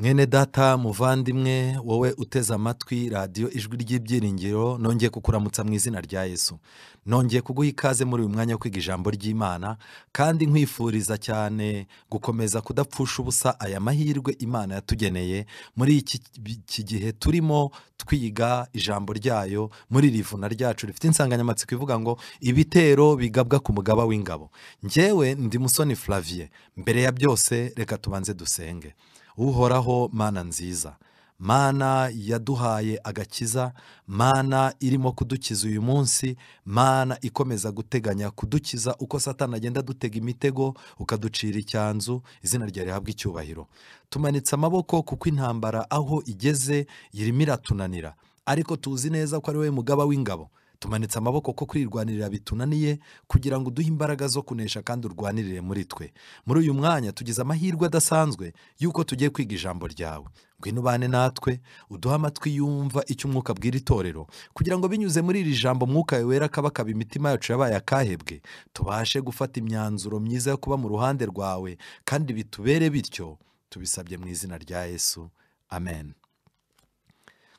Mwene data muvandimwe wowe uteze amatwi radio Ijwi ry'Ibyiringiro, nongeye kukuramutsa mu izina rya Yesu. Nongeye kuguha ikaze muri uyu mwanya wo kwiga ijambo ry'Imana, kandi nkwifuriza cyane gukomeza kudapfusha ubusa aya mahirwe Imana yatugeneye muri iki gihe turimo twiga ijambo ryayo muri rivuna ryacu rifite insanganyamatsiko ivuga ngo ibitero bigabwa ku mugaba w'ingabo. Njyewe ndi Musoni Flavie. Mbere ya byose reka tubanze dusenge. Uhoraho Mana nziza, Mana yaduhaye agakiza, Mana irimo kudukiza uyu munsi, Mana ikomeza guteganya kudukiza uko Satani agenda dutega imitego ukaducira icyanzu, izina ryawe rihabwa icyubahiro. Tumanitse amaboko kuko intambara aho igeze irimo iratunanira, ariko tuzi neza ko ari wowe mugaba w'ingabo. Tumanitse amaboko ko kwirwanirira bitunaniye kugira ngo uduhe imbaraga zo kunesha kandi urwanirire muri twe. Muri uyu mwanya tugize amahirwe adasanzwe yuko tugiye kwiga ijambo ryawe. Ngwino ubane natwe, uduhe amatwi yumva icyo umwuka abwira itorero, kugira ngo binyuze muri iri jambo Mwuka wera akabakaba imitima yacu yabaye akahebwe, tubashe gufata imyanzuro myiza yo kuba mu ruhande rwawe, kandi bitubere bityo. Tubisabye mu izina rya Yesu, amen.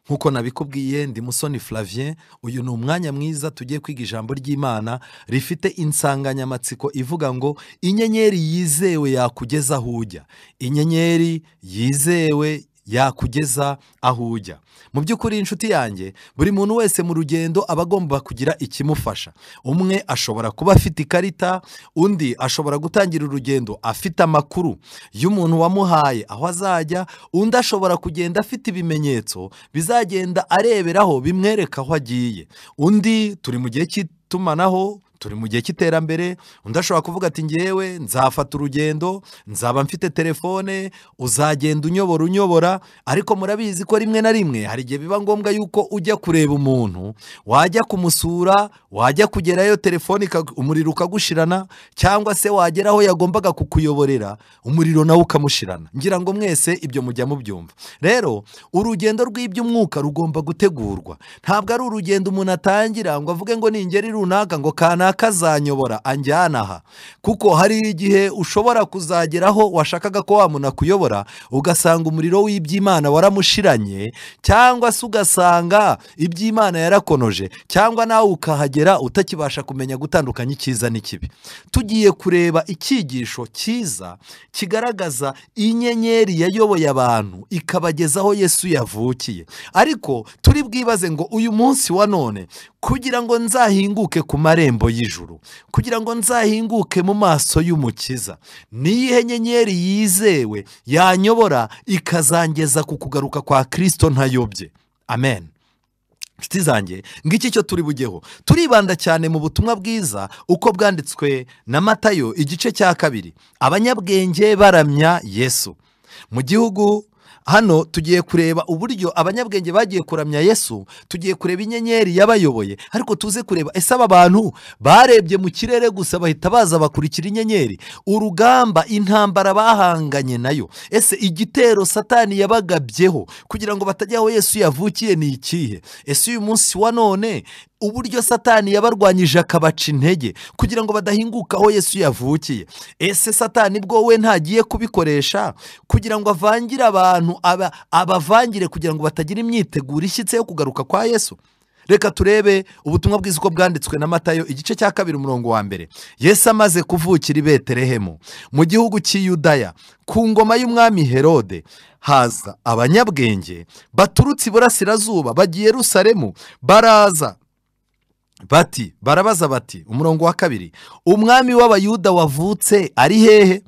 Nkuko nabikubwiye, ndi Musoni Flavien. Uyu ni umwanya mwiza tugiye kwiga ijambo ry'Imana rifite insanganyamatsiko ivuga ngo inyenyeri yizewe yakugeza aho ujya. Inyenyeri yizewe yakugeza aho ujya. Mu by'ukuri inshuti yanjye, buri muntu wese mu rugendo aba agomba kugira ikimufasha. Umwe ashobora kuba afite ikarita, undi ashobora gutangira urugendo afite amakuru y'umuntu wamuhaye aho azajya, undi ashobora kugenda afite ibimenyetso bizagenda areberaho bimwereka aho agiye. Undi turi mu gihe cy'itumanaho, turi mu gihe cy'iterambere, undi ashobora kuvuga ati ngewe nzafata urugendo, nzaba mfite telefone, uzagenda unyobora. Ariko murabizi ko rimwe na rimwe hari igihe biba ngombwa yuko ujya kureba umuntu, wajya kumusura, wajya kugerayo telefone umuriro ukagushirana, cyangwa se wagera aho yagombaga kukuyoborera umuriro nawe ukamushirana. Ngira ngo mwese ibyo mujya mubyumva. Rero urugendo rw'iby'umwuka rugomba gutegurwa. Ntabwo ari urugendo umuntu atangira ngo avuge ngo ningeri runaka ngo kazanyobora anjyana aha, kuko hari igihe ushobora kuzageraho washakaga ko wamuna kuyobora ugasanga umuriro w'iby'Imana waramushiranye, cyangwa se ugasanga iby'Imana yarakonoje, cyangwa nawe ukahagera utakibasha kumenya gutandukanya icyiza n'ikibi. Tugiye kureba icyigisho cyiza kigaragaza inyenyeri yayoboye abantu ikabageza aho Yesu yavukiye. Ariko turi bwibaze ngo uyu munsi wa none, kugira ngo nzahinguke ku marembo y'ijuru, kugira ngo nzahinguke mu maso y'umukiza, niyihe nyenyeri yizewe yanyobora ikazangeza ku kugaruka kwa Kristo ntayobye? Amen. Nshuti zanjye, ngiki cyo turi bugeho. Turibanda cyane mu butumwa bwiza uko bwanditswe na Matayo igice cya 2, abanyabwenge baramya Yesu. Mu gihugu hano tugiye kureba uburyo abanyabwenge bagiye kuramya Yesu, tugiye kureba inyenyeri yabayoboye, ariko tuze kureba ese aba bantu barebye mu kirere gusa bahita baza bakurikira inyenyeri? Urugamba, intambara bahanganye nayo, ese igitero Satani yabagabyeho kugira ngo batajya aho Yesu yavukiye ni ikihe? Ese uyu munsi wa none uburyo Satani yabarwanyije akabaca intege kugira ngo badahinguka aho Yesu yavukiye, ese Satani bwo we ntagiye kubikoresha kugira ngo avangire abantu, abavangire kugira ngo batagira imyiteguro ishyitse yo kugaruka kwa Yesu? Reka turebe ubutumwa bwiza uko bwanditswe na Matayo igice cya 2 umurongo wa 1. Yesu amaze kuvukira i Betelehemu mu gihugu cy'Iyudaya ku ngoma y'umwami Herode, haza abanyabwenge baturutse iburasirazuba bagiye Yerusalemu, barabaza bati, umurongo wa 2, umwami w'Abayuda wavutse ari hehe?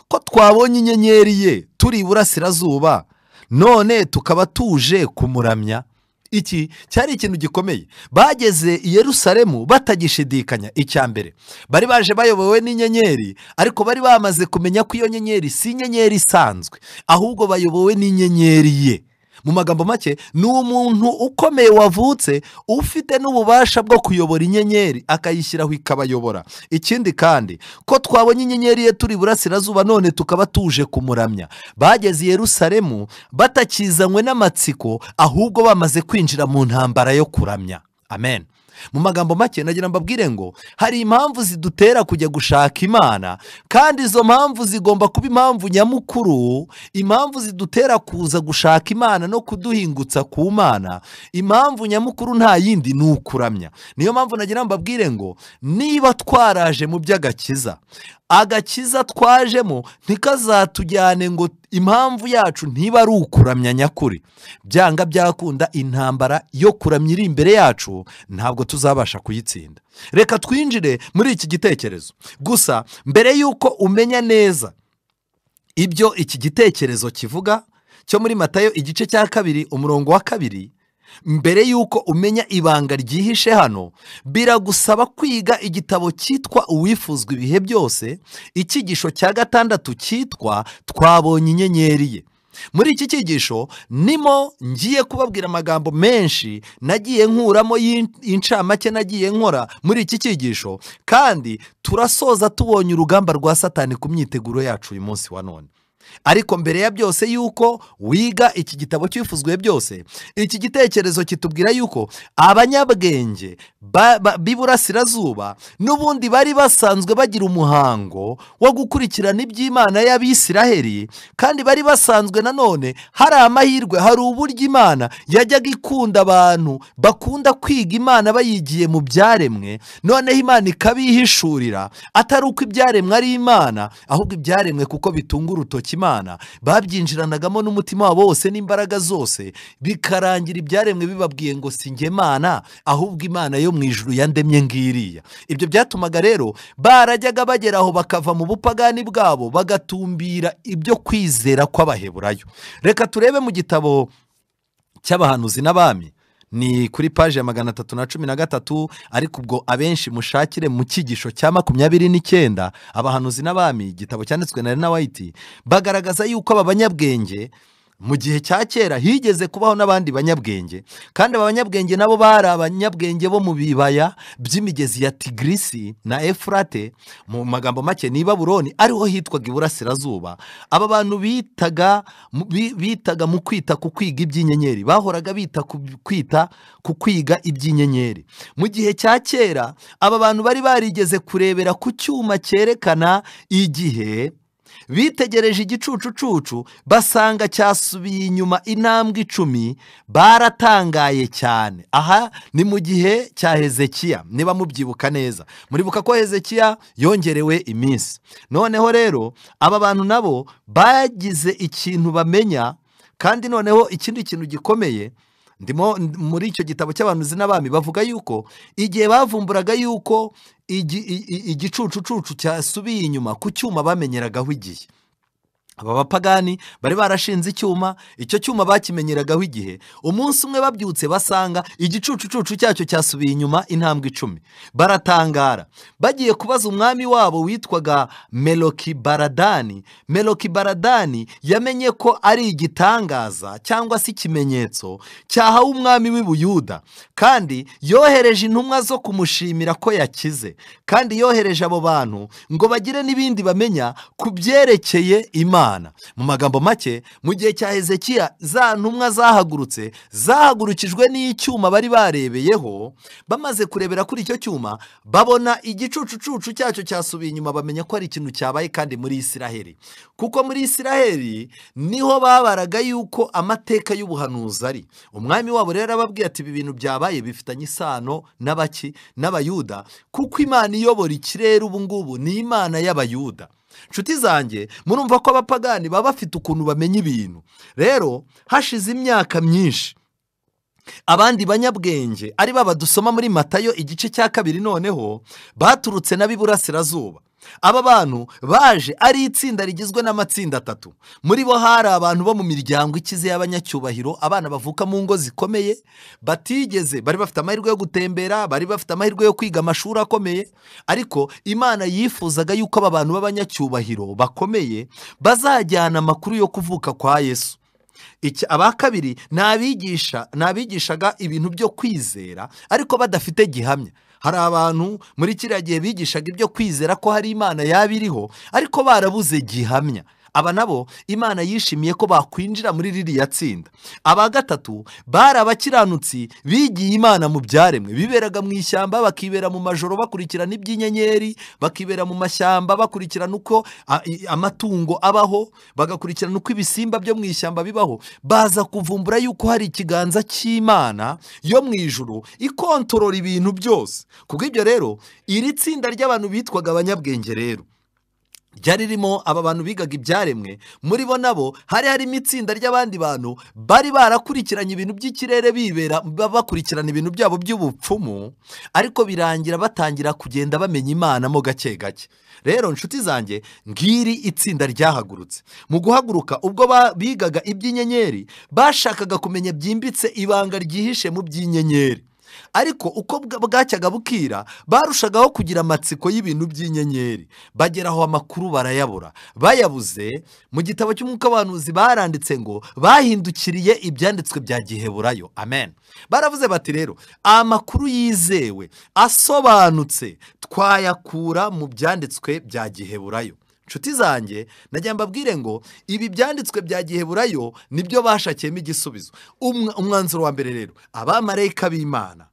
Ko twabonye inyenyeri ye turi iburasirazuba, none tukaba tuje kumuramya. Iki cyari ikintu gikomeye. Bageze i Yerusalemu batagishidikanya. Icyambere, bari baje bayobowe n'inyenyeri, ariko bari bamaze kumenya ko iyo nyenyeri si inyenyeri isanzwe, ahubwo bayobowe n'inyenyeri ye. Mu magambo make, ni umuntu ukomeye wavutse ufite n'ububasha bwo kuyobora inyenyeri akayishyiraho ikabayobora. Ikindi kandi, ko twabonye inyenyeri ye turi iburasirazuba, none tukaba tuje kumuramya. Bageze i Yerusalemu batakizanywe n'amatsiko, ahubwo bamaze kwinjira mu ntambara yo kuramya. Amen. Mu magambo make nagira mbabwire ngo hari impamvu zidutera kujya gushaka Imana, kandi izo mpamvu zigomba kuba impamvu nyamukuru, impamvu zidutera kuza gushaka Imana no kuduhingutsa ku Mana. Impamvu nyamukuru nta yindi ni ukuramya. Niyo mpamvu nagira mbabwire ngo niba twaraje mu by'agakiza, agakiza twajemo ntikazatujyane ngo impamvu yacu ntiba ari ukuramya nyakuri. Byanga byakunda intambara yo kuramya iri imbere yacu ntabwo tuzabasha kuyitsinda. Reka twinjire muri iki gitekerezo. Gusa mbere y'uko umenya neza ibyo iki gitekerezo kivuga cyo muri Matayo igice cya 2 umurongo wa 2, mbere y'uko umenya ibanga ryihishe hano, biragusaba kwiga igitabo cyitwa Uwifuzwa ibihe byose, icyigisho cya 6 cyitwa Twabonye Inyenyeri ye. Muri iki cyigisho nimo ngiye kubabwira amagambo menshi nagiye nkuramo y'incamake nagiye nkora muri iki cyigisho, kandi turasoza tubonye urugamba rwa Satani ku myiteguro yacu uyu munsi wa none. Ariko mbere ya byose yuko wiga iki gitabo cyifuzwe byose, iki gitekerezo kitubwira yuko abanyabwenge b'iburasirazuba n'ubundi bari basanzwe bagira umuhango wo gukurikirana iby'Imana y'Abisiraheli, kandi bari basanzwe nanone hari amahirwe, hari uburyo Imana yajyaga ikunda abantu bakunda kwiga Imana bayigiye mu byaremwe, noneho Imana ikabihishurira atari uko ibyaremwe ari Imana, ahubwo ibyaremwe kuko bitunga urutoki Imana babyinjiranagamo n'umutima wabo wose n'imbaraga zose, bikarangira ibyaremwe bibabwiye ngo si njye Mana, ahubwo Imana yo mu ijuru yandemye ngiriya. Ibyo byatumaga rero barajyaga bageraho bakava mu bupagani bwabo bagatumbira ibyo kwizera kw'Abaheburayo. Reka turebe mu gitabo cy'Abahanuzi n'Abami, ni kuri paje ya 313, ariko ubwo abenshi mushakire mu cyigisho cya 29 Abahanuzi n'Abami, igitabo cyanditswe na Ellen White. Bagaragaza yuko aba banyabwenge mu gihe cya kera higeze kubaho n'abandi banyabwenge, kandi aba banyabwenge nabo bari abanyabwenge bo mu bibaya by'imigezi ya Tigrisi na Efurate. Mu magambo make ni Babuloni, ariho hitwaga iburasirazuba. Aba bantu bitaga mu kwita ku kwiga iby'inyenyeri, bahoraga bita ku kwiga iby'inyenyeri. Mu gihe cya kera aba bantu bari barigeze kurebera ku cyuma cyerekana igihe, bitegereje igicucucucu basanga cyasubiye inyuma intambwe 10, baratangaye cyane. Aha ni mu gihe cya Hezekiya, niba mubyibuka neza. Muribuka ko Hezekiya yongerewe iminsi. Noneho rero aba bantu nabo bagize ikintu bamenya, kandi noneho ikindi kintu gikomeye ndimo muri icyo gitabo cy'Abahanuzi n'Abami, bavuga yuko igihe bavumburaga yuko igicucucucu cyasubiye inyuma ku cyuma bamenyeragaho igihe. Aba bapagani bari barashinze icyuma, icyo cyuma bakimenyeragaho igihe. Umunsi umwe babyutse basanga igicucucucu cyacyo cyasubiye inyuma intambwe 10. Baratangara, bagiye kubaza umwami wabo witwaga Melokibaradani. Melokibaradani yamenye ko ari igitangaza cyangwa se ikimenyetso cyahawe umwami w'i Buyuda, kandi yohereje intumwa zo kumushimira ko yakize, kandi yohereje abo bantu ngo bagire n'ibindi bamenya ku byerekeye Imana. Mu magambo make, mu gihe cya Hezekiya za ntumwa zahagurukijwe n'icyuma bari barebeyeho. Bamaze kurebera kuri icyo cyuma, babona igicucucucu cyacyo cyasubiye inyuma, bamenya ko ari ikintu cyabaye kandi muri Isiraheli, kuko muri Isiraheli niho babaraga yuko amateka y'ubuhanuzi ari. Umwami wabo rero ababwiye ati ibi bintu byabaye bifitanye isano n'Abayuda, kuko Imana iyobora ikirere ubu ngubu ni Imana y'Abayuda. Nshuti zanjye, murumva ko abapagani baba bafite ukuntu bamenya ibintu. Rero hashize imyaka myinshi, abandi banyabwenge ari baba dusoma muri Matayo igice cya 2 noneho baturutse n'ab'iburasirazuba. Aba bantu baje ari itsinda rigizwe n'amatsinda 3. Muri bo hari abantu bo mu miryango ikize y'abanyacyubahiro, abana bavuka mu ngo zikomeye, bari bafite amahirwe yo gutembera, bari bafite amahirwe yo kwiga amashuri akomeye, ariko Imana yifuzaga yuko aba bantu b'abanyacyubahiro bakomeye bazajyana amakuru yo kuvuka kwa Yesu. Aba kabiri n'abigishaga ibintu byo kwizera ariko badafite gihamya. Hari abantu muri kiriya gihe bigishaga ibyo kwizera ko hari Imana yaba iriho, ariko barabuze gihamya. aba nabo Imana yishimiye ko bakwinjira muri ririya tsinda. Aba gatatu bari abakiranutsi bigiye Imana mu byaremwe, biberaga mu ishyamba, bakibera mu majoro bakurikirana iby'inyenyeri, bakibera mu mashyamba bakurikirana uko amatungo abaho, bagakurikirana uko ibisimba byo mu ishyamba bibaho. Baza kuvumbura yuko hari ikiganza cy'Imana yo mu ijuru ikontorora ibintu byose. Kubw'ibyo rero iri tsinda ry'abantu bitwaga abanyabwenge rero ryari ririmo aba bantu bigaga ibyaremwe. Muri bo nabo hari harimo itsinda ry'abandi bantu bari barakurikiranye ibintu by'ikirere, bibera bakurikirana ibintu byabo by'ubupfumu, ariko birangira batangira kugenda bamenya Imana mo gake gake. Rero nshuti zanjye, ngiri itsinda ryahagurutse. Mu guhaguruka ubwo bigaga iby'inyenyeri, bashakaga kumenya byimbitse ibanga ryihishe mu by'inyenyeri. Ariko uko bwacyaga bukira, barushagaho kugira amatsiko y'ibintu by'inyenyeri. Bageraho amakuru barayabura. Bayabuze, mu gitabo cy'umwuka w'abahanuzi baranditse ngo bahindukiriye ibyanditswe bya Giheburayo. Amen. Baravuze bati rero, amakuru yizewe asobanutse twayakura mu byanditswe bya Giheburayo. Nshuti zanjye, najya mbabwire ngo ibi byanditswe bya Giheburayo nibyo bashakiyemo igisubizo. Umwanzuro wa mbere rero, abamarayika b'Imana,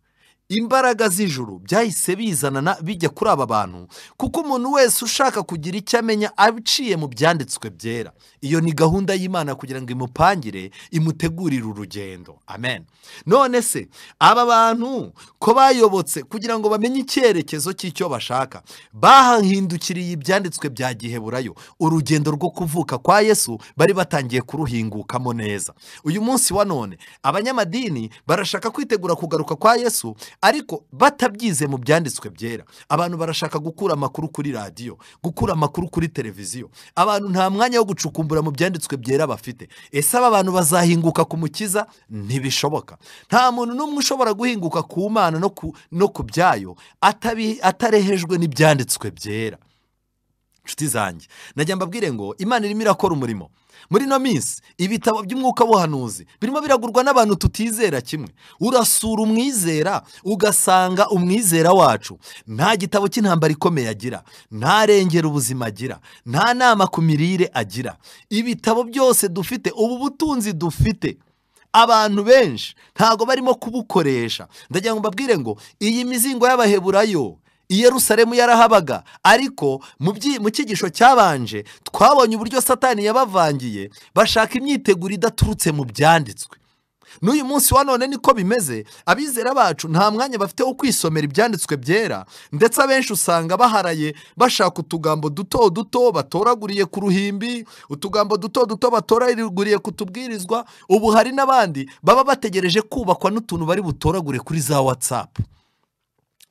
imbaraga z'ijuru byahise bizana bijya kuri aba bantu, kuko umuntu wese ushaka kugira icyo amenya abiciye mu byanditswe byera. Iyo ni gahunda y'Imana kugira ngo imupangire, imutegurire urugendo. Amen. None se aba bantu ko bayobotse kugira ngo bamenye icyerekezo cy'icyo bashaka, bahahindukiriye ibyanditswe bya Giheburayo. Urugendo rwo kuvuka kwa Yesu bari batangiye kuruhingukamo neza. Uyu munsi wa none abanyamadini barashaka kwitegura kugaruka kwa Yesu, ariko batabyize mu byanditswe byera. Abantu barashaka gukura amakuru kuri radiyo, gukura amakuru kuri televiziyo. Abantu nta mwanya wo gucukumbura mu byanditswe byera bafite. Ese aba bantu bazahinguka ku Mukiza? Ntibishoboka. Nta muntu n'umwe ushobora guhinguka ku Mana no ku byayo atarehejwe n'ibyanditswe byera. Nshuti zanjye, najya mbabwire ngo Imana irimo irakora umurimo. Muri no minsi ibitabo by'umwuka w'ubuhanuzi birimo biragurwa n'abantu tutizera kimwe. Urasura umwizera ugasanga umwizera wacu nta gitabo cy'intambara ikomeye agira, nta rengera ubuzima agira, nta nama ku mirire agira. Ibitabo byose dufite, ubu butunzi dufite, abantu benshi ntago barimo kubukoresha. Ndagira ngo mbabwire ngo iyi mizingo y'Abaheburayo i Yerusalemu yarahabaga, ariko mu cyigisho cyabanje twabonye uburyo Satani yabavangiye bashaka imyiteguro idaturutse mu byanditswe. N'uyu munsi wa none niko bimeze. Abizera bacu nta mwanya bafite wo kwisomera ibyanditswe byera, ndetse abenshi usanga baharaye bashaka utugambo duto duto batoraguriye ku ruhimbi, utugambo duto duto batoraguriye ku tubwirizwa. Ubu hari n'abandi baba bategereje kubakwa n'utuntu bari butoragure kuri za WhatsApp.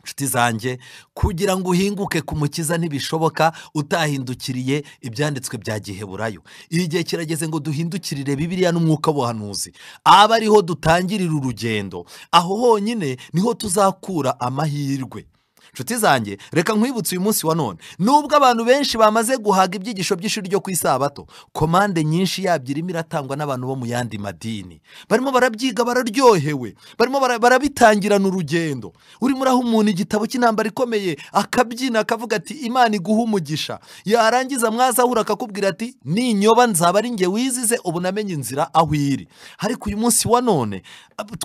Nshuti zanjye, kugira ngo uhinguke ku Mukiza ntibishoboka utahindukiriye ibyanditswe bya Giheburayo. Igihe kirageze ngo duhindukirire Bibiliya n'umwuka w'ubuhanuzi, aba ariho dutangirira urugendo. Aho honyine niho tuzakura amahirwe. Nshuti zanjye, reka nkwibutse uyu munsi wa none, nubwo abantu benshi bamaze guhaga ibyigisho by'ishuri ryo ku isabato, komande nyinshi yabyo irimo iratangwa n'abantu bo mu yandi madini. Barimo barabyiga, bararyohewe, barimo barabitangirana urugendo. Urimo uraha umuntu igitabo cy'intambara ikomeye, akabyina akavuga ati Imana iguha umugisha. Yarangiza mwazahura akakubwira ati ninyoba nzaba ari nge wizize, ubu namenye inzira aho iri. Ariko uyu munsi wa none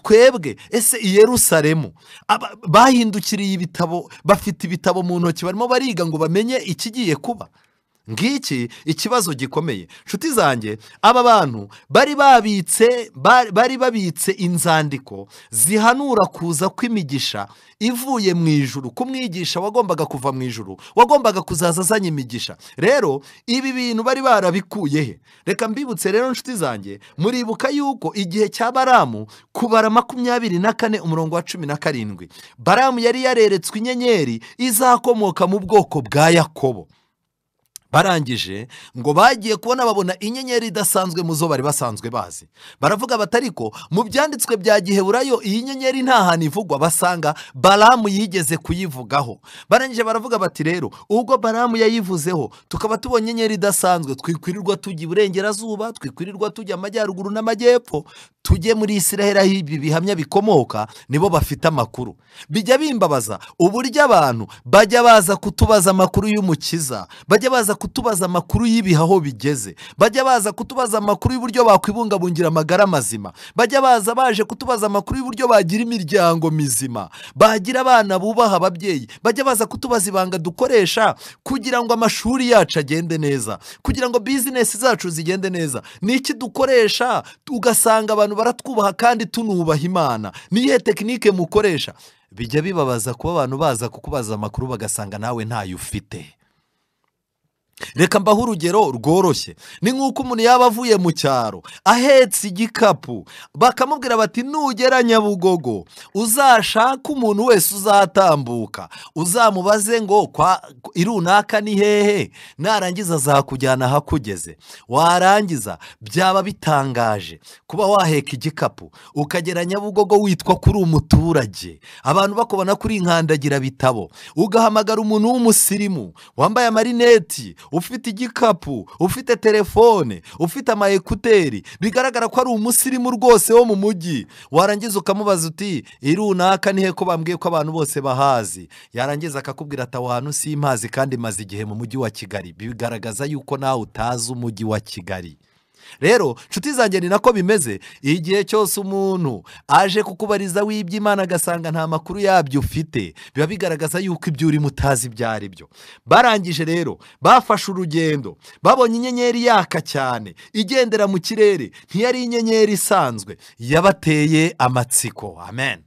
twebwe, ese i Yerusalemu bahindukiriye ibitabo, bafite ibitabo mu ntoki, barimo bariga ngo bamenye ikigiye kuba. Ngiki ikibazo gikomeye. Nshuti zanjye, aba bantu bari babitse inzandiko zihanura kuza kw'imigisha ivuye mu ijuru. Kumwigisha wagombaga kuva mu ijuru, wagombaga kuzaza azanye imigisha. Rero ibi bintu bari barabikuye he? Reka mbibutse rero nshuti zanjye, muribuka yuko igihe cya Baramu, kubara 24 umurongo wa 17, Baramu yari yareretswe inyenyeri izakomoka mu bwoko bwa Yakobo. Barangije ngo bagiye kubona babona inyenyeri idasanzwe mu zo bari basanzwe bazi. Baravuga batariko mu byanditswe bya Giheburayo iyi nyenyeri nta hantu ivugwa, basanga Baramu yigeze kuyivugaho. Barangije baravuga bati rero ubwo Baramu yayivuzeho tukaba tubonye inyenyeri idasanzwe, twikwirirwa tujya iburengerazuba, twikwirirwa tujya amajyaruguru n'amajyepfo, tujye muri Isiraheli aho ibi bihamya bikomoka, nibo bafite amakuru. Bijya bimbabaza uburyo abantu bajya baza kutubaza amakuru y'umukiza, bajya baza kutubaza amakuru y'ibihe aho bigeze, bajya baza kutubaza amakuru y'uburyo bakwibungabungira amagara mazima, bajya baje kutubaza amakuru y'uburyo bagira imiryango mizima, bagira abana bubaha ababyeyi, bajya baza kutubaza ibanga dukoresha kugira ngo amashuri yacu agende neza, kugira ngo bizinesi zacu zigende neza. Ni iki dukoresha ugasanga abantu baratwubaha kandi tunubaha Imana? Niyihe tekinike mukoresha? Bijya bibabaza kuba abantu baza kukubaza amakuru bagasanga nawe ntayo ufite. Reka mbaho urugero rworoshye. Ni nk'uko umuntu yaba avuye mu cyaro ahetse igikapu, bakamubwira bati nugera Nyabugogo uzashaka umuntu wese uzatambuka, uzamubaze ngo runaka ni hehe, narangiza azakujyana ahakugeze. Warangiza byaba bitangaje kuba waheka igikapu ukagera Nyabugogo witwa kuri umuturage, abantu bakubona kuri nkandagira bitabo, ugahamagara umuntu w'umusirimu wambaye amarineti, ufite igikapu, ufite telefone, ufite ama ekuteri, bigaragara ko ari umusirimu rwose wo mu mujyi. Warangiza ukamubaza uti runaka ni he ko bambwiye ko abantu bose bahazi? Yarangiza akakubwira ati aho hantu simpazi kandi maze igihe mu mujyi wa Kigali. Bigaragaza yuko nawe utazi umujyi wa Kigali. Rero nshuti zanjye ni nako bimeze. Igihe cyose umuntu aje kukubariza w'iby'Imana agasanga nta makuru yabyo ufite, biba bigaragaza yuko ibyo urimo utazi ibyo ari byo. Barangije rero bafashe urugendo, babonye inyenyeri yaka cyane igendera mu kirere, ntiyari inyenyeri isanzwe, yabateye amatsiko. Amen.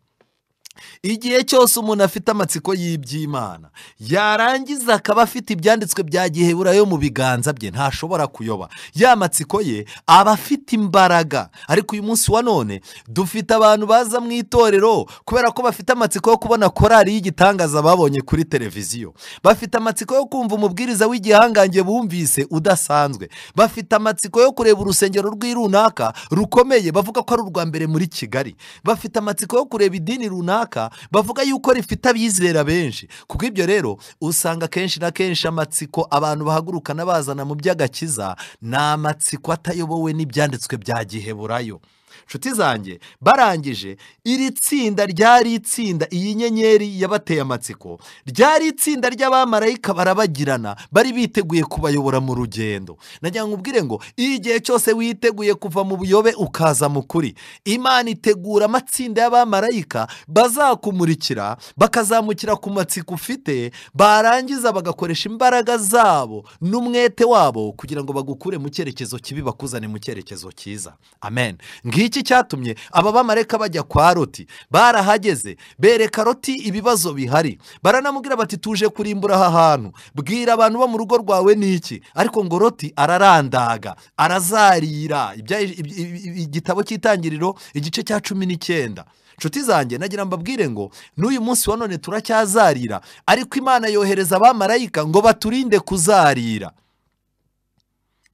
Igihe cyose umuntu afite amatsiko y'iby'Imana, yarangiza akaba afite ibyanditswe bya Giheburayo mu biganza bye, ntashobora kuyoba. Ya matsiko ye aba afite imbaraga. Ariko uyu munsi wa none dufite abantu baza mu itorero kubera ko bafite amatsiko yo kubona korari y'igitangaza babonye kuri televiziyo, bafite amatsiko yo kumva umubwiriza w'igihangange bumvise udasanzwe, bafite amatsiko yo kureba urusengero rw'irunaka rukomeye bavuga ko ari urwa mbere muri Kigali, bafite amatsiko yo kureba idini runaka bavuga yuko rifite abizera benshi. Kuko ibyo rero usanga kenshi na kenshi amatsiko abantu bahagurukana bazana mu by'agakiza ni amatsiko atayobowe n'ibyanditswe bya Giheburayo. Nshuti zanjye, barangije iri tsinda ryari itsinda, iyi nyenyeri yabateye amatsiko, ryari itsinda ry'abamarayika barabagirana, bari biteguye kubayobora mu rugendo. Nagira ngo nkubwire ngo igihe cyose witeguye kuva mu buyobe ukaza mu kuri, Imana itegura amatsinda y'abamarayika bazakumurikira, bakazamukira ku matsiko ufite, barangiza bagakoresha imbaraga zabo n'umwete wabo kugira ngo bagukure mu cyerekezo kibi bakuzane mu cyerekezo cyiza. Amen. Ngiki cyatumye aba bamarayika bajya kwa Loti. Barahageze bereka Loti ibibazo bihari, baranamubwira bati tuje kurimbura aha hantu, bwira abantu bo mu rugo rwawe niki. Ariko ngo Loti ararandaga, arazarira. Igitabo cy'Itangiriro igice cya 19. Nshuti zanjye, nagira mbabwire ngo n'uyu munsi wa none turacyazarira, ariko Imana yohereza abamarayika ngo baturinde kuzarira.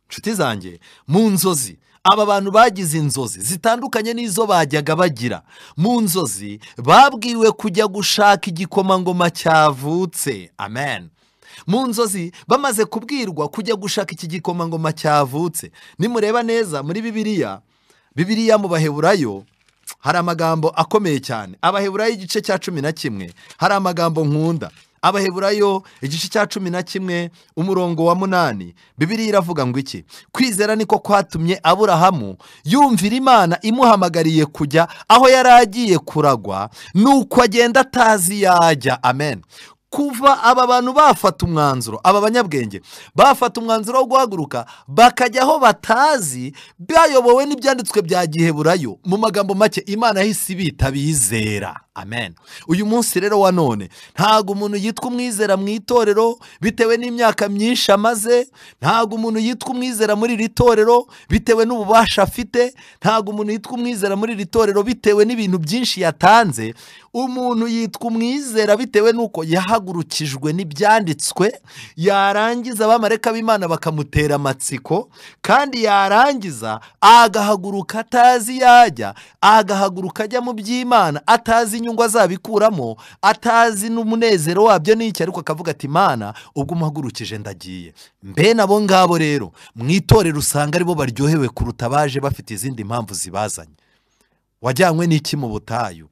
Nshuti zanjye, mu nzozi aba bantu bagize inzozi zitandukanye n'izo bajyaga bagira. Mu nzozi babwiwe kujya gushaka igikomangoma cyavutse. Amen. Mu nzozi bamaze kubwirwa kujya gushaka iki gikomangoma cyavutse. Nimureba neza muri Bibiliya mu Baheburayo hari amagambo akomeye cyane. Abaheburayo igice cya 11 hari amagambo nkunda. Abaheburayo igice cya 11 umurongo wa 8, Bibiliya iravuga ngo iki? Kwizera niko kwatumye Aburahamu yumvira Imana imuhamagariye kujya aho yari agiye kuragwa, nuko agenda atazi yajya. Amen. Kuva aba bantu bafata umwanzuro, aba banyabwenge bafata umwanzuro wo guhaguruka bakajya aho batazi, bayobowe n'ibyanditswe bya Giheburayo. Mu magambo make, Imana yahise ibita bizera. Amen. Uyu munsi rero wa none ntago umuntu yitwa umwizera mu itorero bitewe n'imyaka myinshi amaze, ntago umuntu yitwa umwizera muri iri torero bitewe n'ububasha afite, ntago umuntu yitwa umwizera muri iri torero bitewe n'ibintu byinshi yatanze. Umuntu yitwa umwizera bitewe n'uko yahagurukijwe n'ibyanditswe, yarangiza abamarayika b'Imana bakamutera amatsiko, kandi yarangiza agahaguruka atazi yajya, agahaguruka ajya mu by'Imana atazi inyungu azabikuramo, atazi n'umunezero wabyo n'iki, ariko akavuga ati Imana ubwo umuhagurukije ndagiye. Mbe nabo ngabo rero mu itorero usanga aribo baryohewe kuruta baje bafite izindi mpamvu zibazanye. wajyanywe n'iki mu butayu?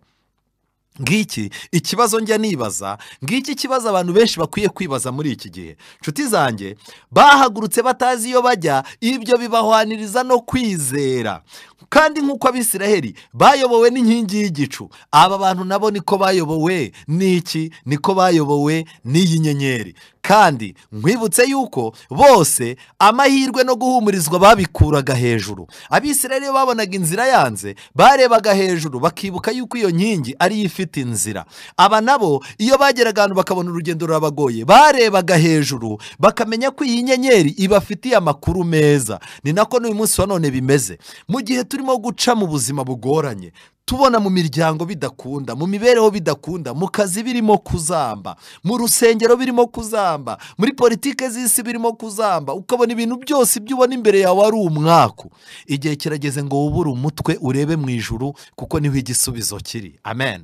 Ngiki ikibazo njya nibaza, ngiki ikibazo abantu benshi bakwiye kwibaza muri iki gihe. Nshuti zanjye, bahagurutse batazi iyo bajya, ibyo bibahwaniriza no kwizera. Kandi nk'uko Abisiraheli bayobowe n'inkingi y'igicu, aba bantu nabo niko bayobowe n'iki? Niko bayobowe n'iyi nyenyeri. Kandi nkwibutse yuko bose amahirwe no guhumurizwa babikuraga hejuru. Abisiraheli babonaga inzira yanze, barebaga hejuru bakibuka yuko iyo nkingi ari ifite inzira. Aba nabo iyo bageraga ahantu bakabona urugendo rurabagoye, barebaga hejuru bakamenya ko iyi nyenyeri ibafitiye amakuru meza. Ni nako n'uyu munsi wa none bimeze. Mu gihe turimo guca mu buzima bugoranye, tubona mu miryango bidakunda, mu mibereho bidakunda, mu kazi birimo kuzamba, mu rusengero birimo kuzamba, muri politike z'isi birimo kuzamba, ukabona ibintu byose ibyo ubona imbere yawe ari umwaku. Igihe kirageze ngo wubure umutwe urebe mu ijuru, kuko niho igisubizo kiri. Amen.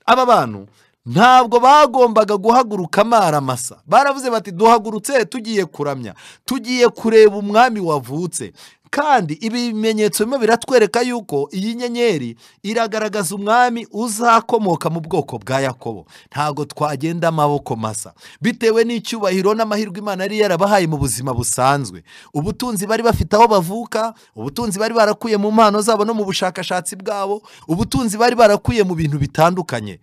Aba bantu ntabwo bagombaga guhaguruka amaramasa. Baravuze bati duhagurutse tugiye kuramya, tugiye kureba umwami wavutse. Kandi ibi bimenyetso bimwe biratwereka yuko iyi nyenyeri iragaragaza umwami uzakomoka mu bwoko bwa Yakobo. Ntabwo twagenda amaboko masa, bitewe n'icyubahiro n'amahirwe Imana yari yarabahaye mu buzima busanzwe. Ubutunzi bari bafite aho bavuka, ubutunzi bari barakuye mu mpano zabo no mu bushakashatsi bwabo, ubutunzi bari barakuye mu bintu bitandukanye.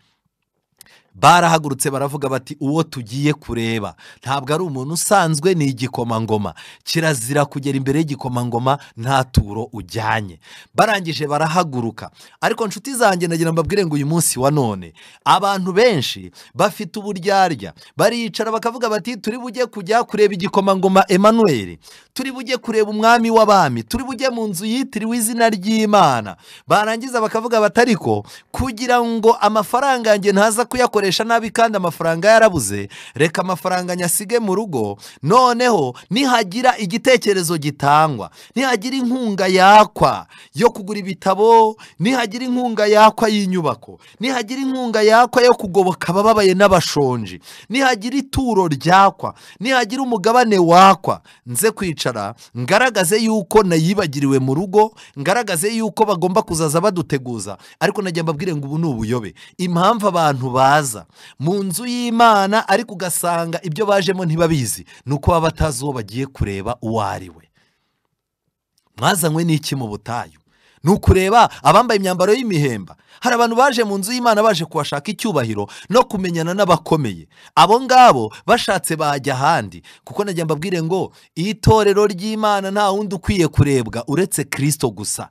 Barahagurutse baravuga bati uwo tugiye kureba ntabwo ari umuntu usanzwe, ni igikomangoma. Kirazira kugera imbere y'igikomangoma nta turo ujyanye. Barangije barahaguruka. Ariko nshuti zanjye, nagira mbabwire ngo uyu munsi wa none abantu benshi bafite uburyarya, bariyicara bakavuga bati turi bujye kujya kureba igikomangoma Emmanuel, turi bujye kureba umwami w'abami, turi bujye mu nzu yitiriwe izina ry'Imana. Barangiza bakavuga bati ariko kugira ngo amafaranga yanjye ntaza kuyakoresha nabi kandi amafaranga yarabuze, reka amafaranga nyasige mu rugo. Noneho nihagira igitekerezo gitangwa, nihagira inkunga yakwa yo kugura ibitabo, nihagira inkunga yakwa y'inyubako, nihagira inkunga yakwa yo kugoboka abababaye n'abashonji, nihagira ituro ryakwa, nihagira umugabane wakwa, nze kwicara ngaragaze yuko nayibagiriwe mu rugo, ngaragaze yuko bagomba kuzaza baduteguza. Ariko najya mbabwire ngo ubu ni ubuyobe. Impamvu abantu baza mu nzu y'Imana ariko ugasanga ibyo bajemo ntibabizi, ni uko baba batazi uwo bagiye kureba uwo ari we. Mwazanywe n'iki mu butayu? Ni ukureba abambaye imyambaro y'imihemba. Hari abantu baje mu nzu y'Imana baje kuhashaka icyubahiro no kumenyana n'abakomeye. Abo ngabo bashatse bajya ahandi, kuko najya mbabwire ngo itorero ry'Imana nta wundi ukwiye kurebwa uretse Kristo gusa.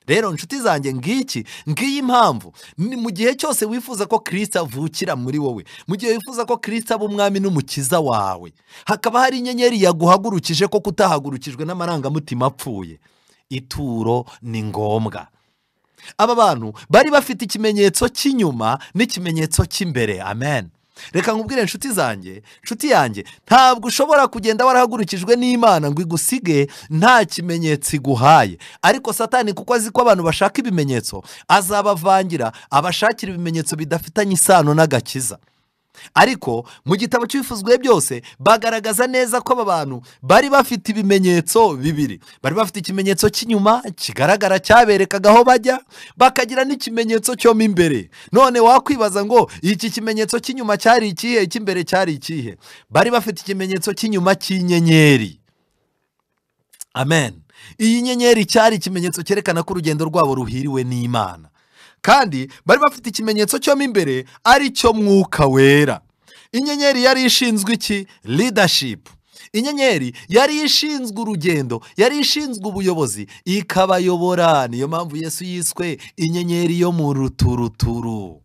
Rero nshuti zanjye, ngiyi impamvu ni mu gihe cyose wifuza ko Kristo avukira muri wowe, mu gihe wifuza ko Kristo aba umwami n'umukiza wawe, hakaba hari inyenyeri yaguhagurukije ko kutahagurukijwe n'amarangamutima apfuye. Ituro ni ngombwa. Aba bantu bari bafite ikimenyetso cy'inyuma n'ikimenyetso cy'imbere. Amen. Reka nkubwire nshuti yanjye, ntabwo ushobora kugenda warahagurukijwe n'Imana ngo igusige nta kimenyetso iguhaye. Ariko Satani kuko azi ko abantu bashaka ibimenyetso, azabavangira abashakira ibimenyetso bidafitanye isano n'agakiza. Ariko mu gitabo cy'ibifuzwe byose bagaragaza neza ko aba bantu bari bafite ibimenyetso bibiri. Bari bafite ikimenyetso cy'inyuma kigaragara cyaberekaga aho bajya, bakagira n'ikimenyetso cyo mo imbere. None wakwibaza ngo iki kimenyetso cy'inyuma cyari ikihe, icy'imbere cyari ikihe? Bari bafite ikimenyetso cy'inyuma cy'inyenyeri. Amen. Iyi nyenyeri cyari ikimenyetso cyerekana ko urugendo rwabo ruhiriwe n'Imana. Kandi bari bafite ikimenyetso cyo mo imbere ari cyo Mwuka Wera. Inyenyeri yari ishinzwe iki? Leadership. Inyenyeri yari ishinzwe urugendo, yari ishinzwe ubuyobozi, ikabayobora. Niyo mpamvu Yesu yiswe inyenyeri yo mu ruturuturu.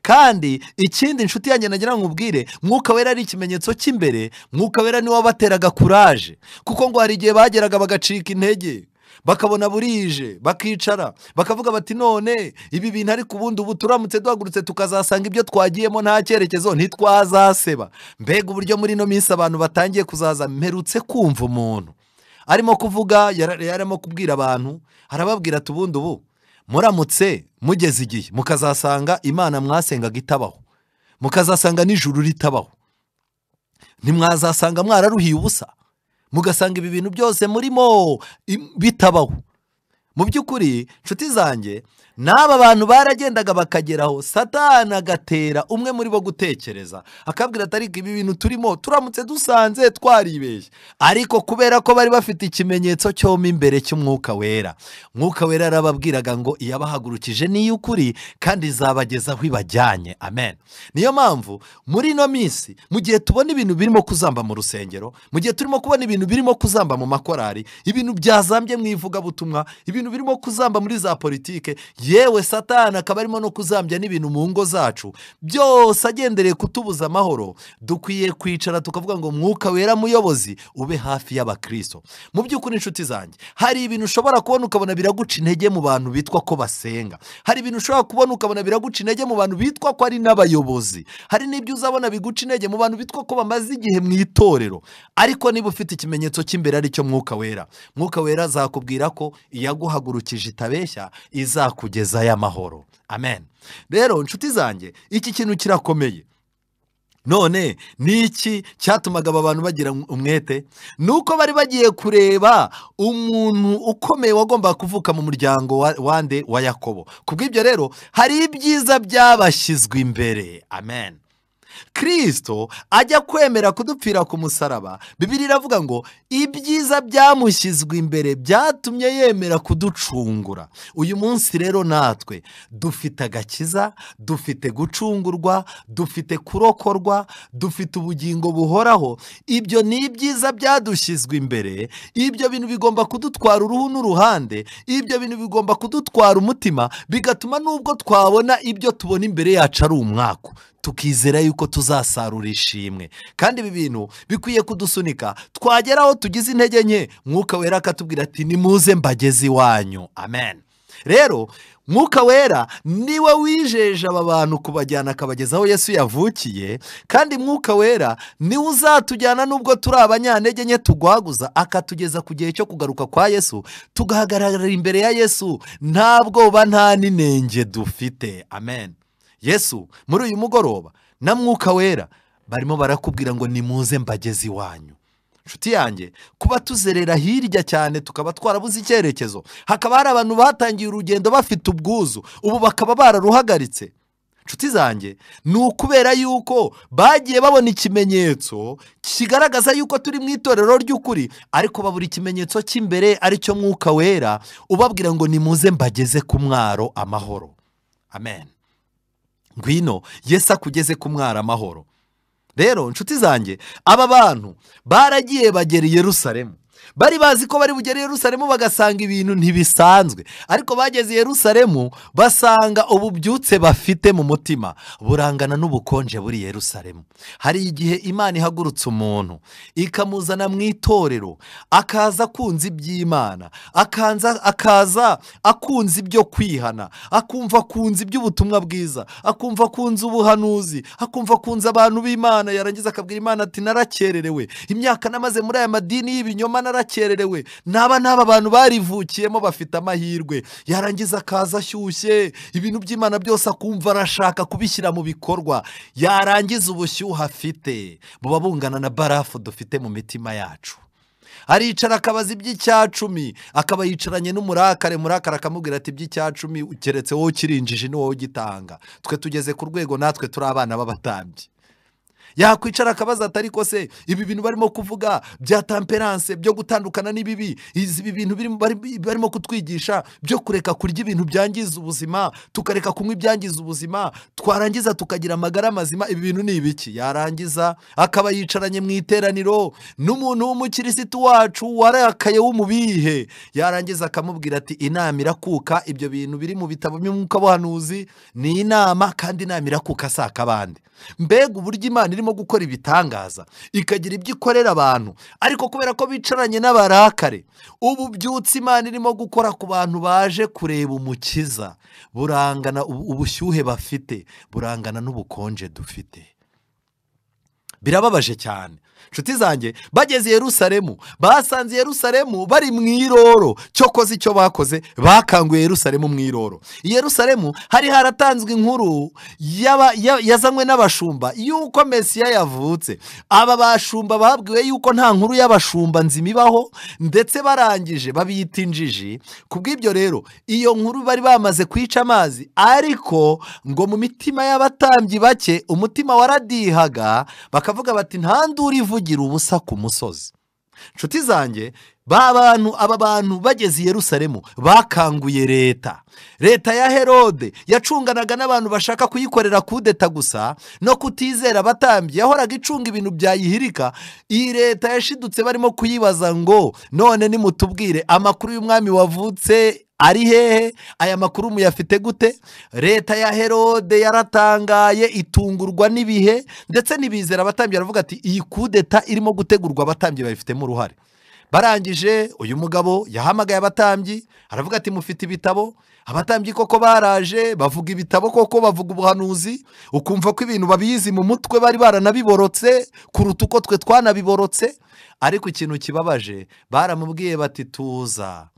Kandi ikindi nshuti yanjye nagira ngo nkubwire, Mwuka Wera ari ikimenyetso cy'imbere. Mwuka Wera niwe wabateraga kuraje, kuko ngo hari igihe bageraga bagacika intege, bakabona burije, bakicara bakavuga bati none ibi bintu ariko ubundi ubu turamutse duhagurutse tukazasanga ibyo twagiyemo nta cyerekezo ntitwazaseba. Mbega uburyo muri ino minsi abantu batangiye kuzaza. Mperutse kumva umuntu arimo kuvuga, yarimo kubwira abantu, arababwira ati ubundi ubu muramutse mugeze igihe mukazasanga Imana mwasengaga itabaho, mukazasanga n'ijuru ritabaho, ntimwazasanga mwararuhiye ubusa, mugasanga ibi bintu byose murimo bitabaho. mu by'ukuri nshuti zanjye n'aba bantu baragendaga bakageraho Satani agatera umwe muri bo gutekereza akabwira ati ariko ibi bintu turimo turamutse dusanze twaribeshye, ariko kubera ko bari bafite ikimenyetso cyoma imbere cy'umwuka wera, mwuka wera yarababwiraga ngo iyabahagurukije ni iy'ukuri kandi izabageza aho ibajyanye. Amen. Niyo mpamvu muri ino minsi mu gihe tubona ibintu birimo kuzamba mu rusengero, mu gihe turimo kubona ibintu birimo kuzamba mu makorari, ibintu byazambye mu ivugabutumwa, ibintu birimo kuzamba muri za politike, yewe Satani akaba arimo no kuzambya n'ibintu mu ngo zacu, byose agendereye kutubuza amahoro, dukwiye kwicara tukavuga ngo mwuka wera muyobozi ube hafi y'abakristo. Mu by'ukuri inshuti zanjye, hari ibintu ushobora kubona ukabona biraguca intege mu bantu bitwa ko basenga, hari ibintu ushobora kubona ukabona biraguca intege mu bantu bitwa ko ari n'abayobozi, hari n'ibyo uzabona biguca intege mu bantu bitwa ko bamaze igihe mu itorero, ariko niba ufite ikimenyetso cy'imbere ari cyo mwuka wera, mwuka wera azakubwira ko iyaguhagurukije itabeshya izakugezayo amahoro. Amen. Rero inshuti zanjye, iki kintu kirakomeye. None ni iki cyatumaga aba bantu bagira umwete? Nuko bari bagiye kureba umuntu ukomeye wagombaga kuvuka mu muryango wa Yakobo. Kubw'ibyo rero hari ibyiza byabashyizwe imbere. Amen. Kristo ajya kwemera kudupfira ku musaraba, Bibiliya iravuga ngo ibyiza byamushyizwe imbere byatumye yemera kuducungura. Uyu munsi rero natwe dufite agakiza, dufite gucungurwa, dufite kurokorwa, dufite ubugingo buhoraho. Ibyo ni ibyiza byadushyizwe imbere. Ibyo bintu bigomba kudutwara uruhu n'uruhande, ibyo bintu bigomba kudutwara umutima, bigatuma nubwo twabona ibyo tubona imbere yacu ari umwaku, tukizera yuko tuzasarura ishimwe. Kandi ibi bintu bikwiye kudusunika, twagera aho tugize intege nke, mwuka wera akatubwira ati nimuze mbageze iwanyu. Amen. Rero mwuka wera niwe wijeje aba bantu kubajyana akabageza aho Yesu yavukiye, kandi mwuka wera niwe uzatujyana nubwo turi abanyantege nke tugwaguza, akatugeza ku gihe cyo kugaruka kwa Yesu, tugahagarara imbere ya Yesu nta bwoba nta n'inenge dufite. Amen. Yesu muri uyu mugoroba na mwuka wera barimo barakubwira ngo nimuze mbageze iwanyu. Nshuti yanjye, kuba tuzerera hirya cyane tukaba twarabuze icyerekezo, hakaba hari abantu batangiye urugendo bafite ubwuzu, ubu bakaba bararuhagaritse. Nshuti zanjye, ni ukubera yuko bagiye babona ikimenyetso kigaragaza yuko turi mu itorero ry'ukuri, ariko babura ikimenyetso cy'imbere ari cyo mwuka wera ubabwira ngo nimuze mbageze ku mwaro amahoro. Amen. Ngwino Yesu akugeze ku mwaro amahoro. Rero nshuti zanjye, aba bantu baragiye bagera i Yerusalemu, bari bazi ko bari bugere i Yerusalemu bagasanga ibintu ntibisanzwe, ariko bageze i Yerusalemu basanga ububyutse bafite mu mutima burangana n'ubukonje buri i Yerusalemu. Hari igihe Imana ihagurutse umuntu ikamuzana mu itorero, akaza akunze iby'Imana, akaza akunze ibyo kwihana, akumva akunze iby'ubutumwa bwiza, akumva akunze ubuhanuzi, akumva akunze abantu b'Imana, yarangiza akabwira Imana ati narakererewe, imyaka namaze muri aya madini y'ibinyoma narakererewe, n'aba bantu barivukiyemo bafite amahirwe. Yarangiza akaza ashyushye, ibintu by'Imana byose akumva arashaka kubishyira mu bikorwa. Yarangiza ubushyuhe afite buba bungana na barafu dufite mu mitima yacu. Aricara akabaza iby'icyacumi, akaba yicaranye n'umurakare, murakare akamubwira ati iby'icyacumi keretse wowe ukirinjije ni wowe ugitanga, twe tugeze ku rwego natwe turi abana b'abatambyi. Yakwicara akabaza ati ariko se ibi bintu barimo kuvuga bya temperance, byo gutandukana n'ibibi, ibi bintu barimo kutwigisha byo kureka kurya ibintu byangiza ubuzima, tukareka kunywa ibyangiza ubuzima, twarangiza tukagira amagara mazima, ibi bintu ni ibiki? Yarangiza akaba yicaranye mu iteraniro n'umuntu w'umukirisitu wacu warakaye w'umubihe, yarangiza akamubwira ati inama irakuka, ibyo bintu biri mu bitabo by'umwuka w'ubuhanuzi ni inama, kandi inama irakuka si akabande. Mbega uburyo Imana irimo gukora ibitangaza, ikagira ibyo ikorera abantu, ariko kubera ko bicaranye n'abarakare, ububyutse Imana irimo gukora ku bantu baje kureba umukiza burangana, ubushyuhe bafite burangana n'ubukonje dufite. birababaje cyane. Nshuti zanjye, bageze i Yerusalemu, basanze Yerusalemu bari mu iroro. Cyokoze icyo bakoze, bakanguye Yerusalemu mu iroro. I Yerusalemu hari haratanzwe inkuru yazanywe n'abashumba yuko Mesiya yavutse. Aba bashumba babwiwe yuko nta nkuru y'abashumba nzima ibaho, ndetse barangije babiyita injiji. Kubw'ibyo rero iyo nkuru bari bamaze kwica amazi, ariko ngo mu mitima y'abatambyi bake umutima waradihaga, bakavuga bati nta nduru ivugira ubusa ku musozi. Nshuti zanjye, aba bantu bageze i Yerusalemu bakanguye leta ya Herode yacunganaga n'abantu bashaka kuyikorera kudeta gusa no kutizera abatambyi. Yahoraga icunga ibintu byayihirika. Iyi leta yashidutse barimo kuyibaza ngo none nimutubwire amakuru y'umwami wavutse ari hehe, aya makuru muyafite gute? Leta ya Herode yaratangaye, itungurwa n'ibihe, ndetse n'ibizera abatambyi. Aravuga ati iyi kudeta irimo gutegurwa abatambyi babifitemo uruhare. Barangije uyu mugabo yahamagaye abatambyi, aravuga ati mufite ibitabo? Abatambyi koko baraje, bavuga ibitabo koko, bavuga ubuhanuzi, ukumva ko ibintu babizi mu mutwe bari baranabiborotse kuruta uko twe twanabiborotse. Ariko ikintu kibabaje, baramubwiye bati tuza,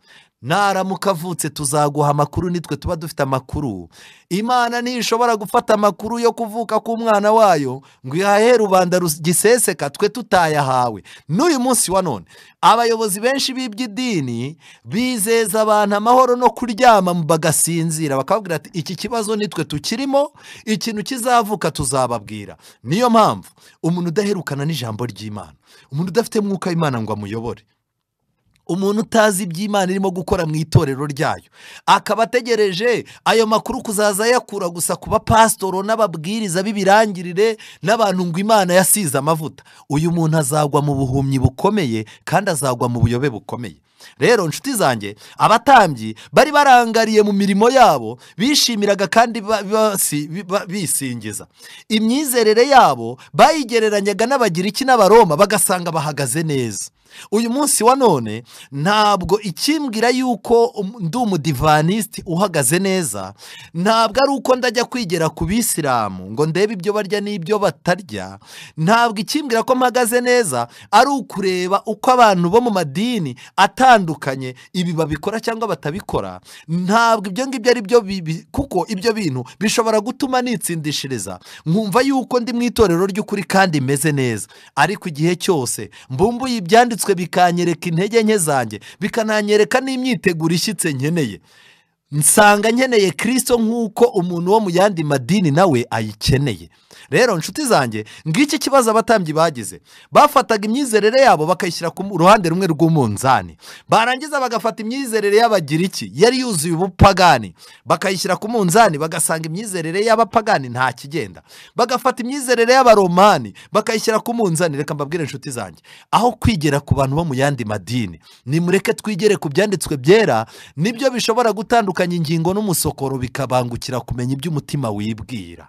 naramuka avutse tuzaguha amakuru, nitwe tuba dufite amakuru. Imana ntishobora gufata amakuru yo kuvuka k'umwana wayo ngo ihahe rubanda giseseka, twe tutayahawe. N'uyu munsi wa none abayobozi benshi b'iby'idini bizeza abantu amahoro no kuryama bagasinzira, bakabwira ati iki kibazo nitwe tukirimo, ikintu kizavuka tuzababwira. Niyo mpamvu umuntu udaherukana n'ijambo ry'Imana, umuntu udafite mwuka w'Imana ngo amuyobore, umuntu utazi iby'Imana irimo gukora mu itorero ryayo, akaba ategereje ayo makuru kuzaza yakura gusa ku bapasitoro n'ababwiriza b'ibirangirire n'abantu ngo Imana yasize amavuta, uyu muntu azagwa mu buhumyi bukomeye kandi azagwa mu buyobe bukomeye. Rero nshuti zanjye, abatambyi bari barangariye mu mirimo yabo, bishimiraga kandi bisingiza. Imyizerere yabo bayigereranyaga n'Abagiriki n'Abaroma, bagasanga bahagaze neza. Uyu munsi wa none ntabwo ikimbwira yuko ndi umudivanisiti uhagaze neza, ntabwo ari uko ndajya kwigera ku bisilamu ngo ndebe ibyo barya n'ibyo batarya. Ntabwo ikimbwira ko mpagaze neza ari ukureba uko abantu bo mu madini atandukanye ibi babikora cyangwa batabikora. Ntabwo ibyo ngibyo ari byo, kuko ibyo bintu bishobora gutuma nitsindishiriza nkumva yuko ndi mu itorero ry'ukuri kandi meze neza. Ariko igihe cyose mbumbuye ibyanditswe bikanyereka intege nke zanjye, bikananyereka n'imyiteguro ishyitse nkeneye, nsanga nkeneye Kristo nk'uko umuntu wo mu yandi madini nawe ayikeneye. Rero nshuti zanjye, ngiki kibazo abatambyi bagize. Bafataga imyizerere yabo bakayishyira ku ruhande rumwe rw'umunzani, barangiza bagafata imyizerere y'Abagiriki yari yuzuye ubupagani bakayishyira ku munzani, bagasanga imyizerere y'abapagani nta kigenda. Bagafata imyizerere y'Abaromani bakayishyira ku munzani. Reka mbabwire nshuti zanjye, aho kwigera ku bantu bo mu yandi madini, nimureke twigere ku byanditswe byera. Nibyo bishobora gutandukanya ingingo n'umusokoro, bikabangukira kumenya ibyo umutima wibwira.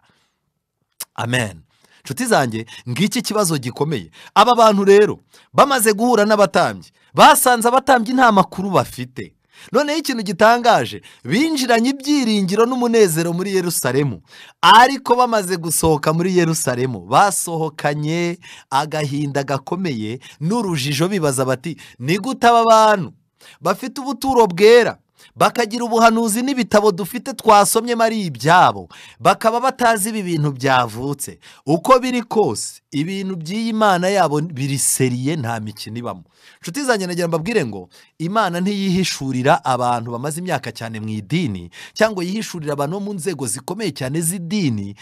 Amen. Nshuti zanjye, ngiki kibazo gikomeye. Aba bantu rero bamaze guhura n'abatambyi, basanze abatambyi nta makuru bafite. Noneho ikintu gitangaje, binjiranye ibyiringiro n'umunezero muri Yerusalemu, ariko bamaze gusohoka muri Yerusalemu basohokanye agahinda gakomeye n'urujijo, bibaza bati ni gute aba bantu bafite ubuturo bwera, bakagira ubuhanuzi n'ibitabo dufite twasomyemo ari ibyabo, bakaba batazi ibi bintu byavutse? Uko biri kose ibintu by'iyi Mana yabo biriseriye, nta mikino ibamo. Nshuti zanjye, nagira mbabwire ngo Imana ntiyihishurira abantu bamaze imyaka cyane mu idini, cyangwa yihishurira abantu bo mu nzego zikomeye cyane z'idini.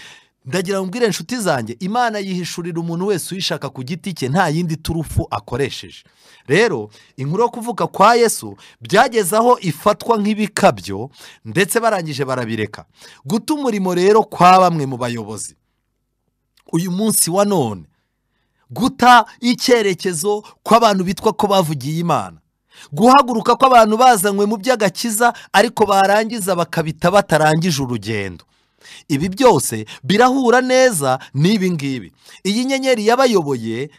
Ndagira mbwire nshuti zanjye, Imana yihishurira umuntu wese uyishaka ku giti cye, nta yindi turufu akoresheje. Rero inkuru yo kuvuka kwa Yesu byageze aho ifatwa nk'ibikabyo, ndetse barangije barabireka. Guta umurimo rero kwa bamwe mu bayobozi uyu munsi wa none, guta icyerekezo kw'abantu bitwa ko bavugiye Imana, guhaguruka kw'abantu bazanywe mu by'agakiza ariko barangiza bakabita batarangije urugendo. Ibi byose birahura neza n'ibi ngibi. Iyi nyenyeri yayoboye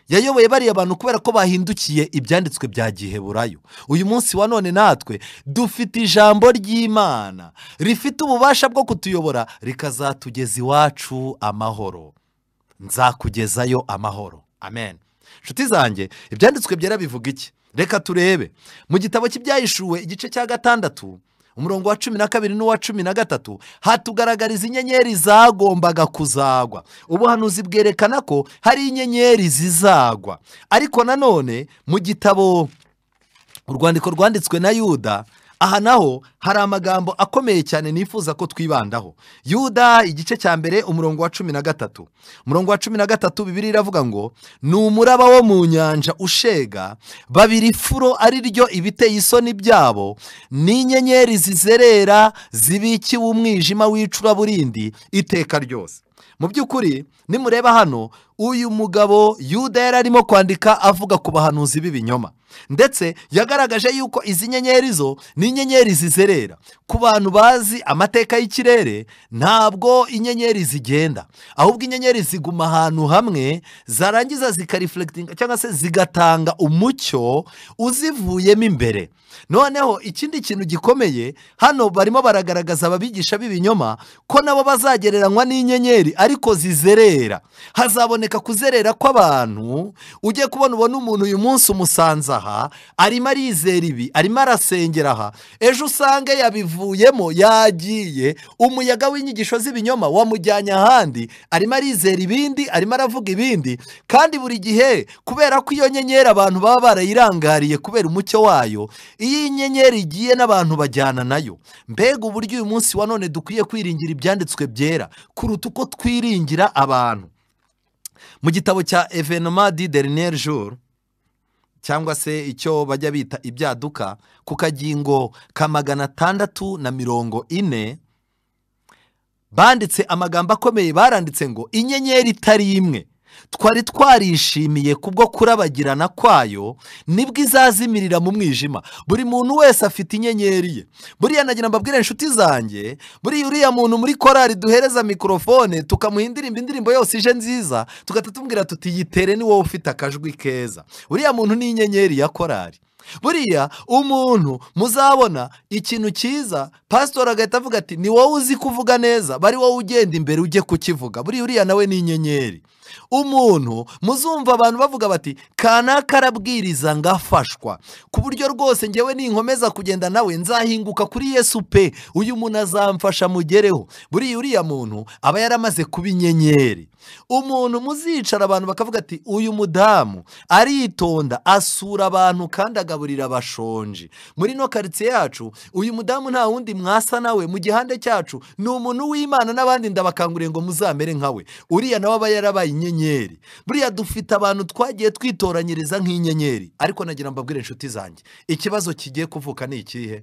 bariya bantu kubera ko bahindukiye ibyanditswe bya Giheburayo. Uyu munsi wa none natwe dufite ijambo ry'Imana rifite ububasha bwo kutuyobora rikazatugeza iwacu amahoro. Nzakugezayo amahoro. amen. Nshuti zanjye, ibyanditswe byera bivuga iki? Reka turebe mu gitabo cy'Ibyahishuwe igice cya 6 umurongo wa 12 n'uwa 13 hatugaragariza inyenyeri zagombaga kuzagwa. Ubuhanuzi bwerekana ko hari inyenyeri zizagwa, ariko nanone mu gitabo urwandiko rwanditswe na Yuda, aha naho hari amagambo akomeye cyane nifuza ko twibandaho. Yuda igice cya mbere umurongo wa 13, umurongo wa 13 Bibiliya iravuga ngo ni umuraba wo mu nyanja ushega, babiri furo ari ryo ibiteye isoni byabo, n'inyenyeri zizerera zibikiwe umwijima w'icuraburindi iteka ryose. Mu by'ukuri nimureba hano, uyu mugabo Yuda yari arimo kwandika avuga ku bahanuzi b'ibinyoma, ndetse yagaragaje yuko izi nyenyeri zo ni inyenyeri zizerera. Ku bantu bazi amateka y'ikirere, ntabwo inyenyeri zigenda, ahubwo inyenyeri ziguma ahantu hamwe, zarangiza zikareflectinga cyangwa se zigatanga umucyo uzivuyemo imbere. Noneho ikindi kintu gikomeye hano, barimo baragaragaza ababigisha b'ibinyoma ko nabo bazagereranywa n'inyenyeri ariko zizerera. Hazaboneka kuzerera kw'abantu. Ujye kubona ubona umuntu uyu munsi umusanze aha arimo arizera ibi, arimo arasengera aha, ejo usange yabivuyemo, yagiye, umuyaga w'inyigisho z'ibinyoma wamujyanye ahandi, arimo arizera ibindi, arimo aravuga ibindi. Kandi buri gihe kubera ko iyo nyenyeri abantu baba barayirangariye kubera umucyo wayo, iyo inyenyeri igiye n'abantu bajyana nayo. Mbega uburyo uyu munsi wa none dukwiye kwiringira ibyanditswe byera kuruta uko twiringira abantu. Mu gitabo cya Evenement du dernier jour, cyangwa se icyo bajya bita ibyaduka, ku kagingo ka 640 banditse amagambo akomeye. Baranditse ngo inyenyeri itari imwe twari twarishimiye kubwo kurabagirana kwayo nibwo izazimirira mu mwijima. Buri muntu wese afite inyenyeri ye. Buriya nagira mbabwire inshuti zanjye, buriya uriya muntu muri korari duhereza mikrofone tukamuhindira indirimbo yose ije nziza, tugatatumbwira tuti yitere ni wowe ufite akajwi keza. Uriya muntu ni inyenyeri ya korari. Buriya umuntu muzabona ikintu cyiza, pastor agahita avuga ati ni wowe uzi kuvuga neza, bari wowe ugenda imbere ujye kukivuga. Buriya uriya nawe ni inyenyeri. Umuntu muzumva abantu bavuga bati kanaka arabwiriza ngafashwa, ku buryo rwose ngewe ninkomeza kugenda nawe nzahinguka kuri Yesu pe, uyu muntu azamfasha mugereho. Buriya uriya muntu aba yaramaze kuba inyenyeri. Umuntu muzicara abantu bakavuga ati uyu mudamu aritonda, asura abantu kandi agaburira abashonji. Muri no karitsiye yacu uyu mudamu nta wundi mwasa nawe mu gihande cyacu, ni umuntu w'Imana, n'abandi ndabakanguriye ngo muzamere nkawe. Uriya nawe aba yarabaye inyenyeri. Buriya dufite abantu twagiye twitoranyiriza nk'inyenyeri. Ariko nagira mbabwire inshuti zanjye, ikibazo kigiye kuvuka ni ikihe?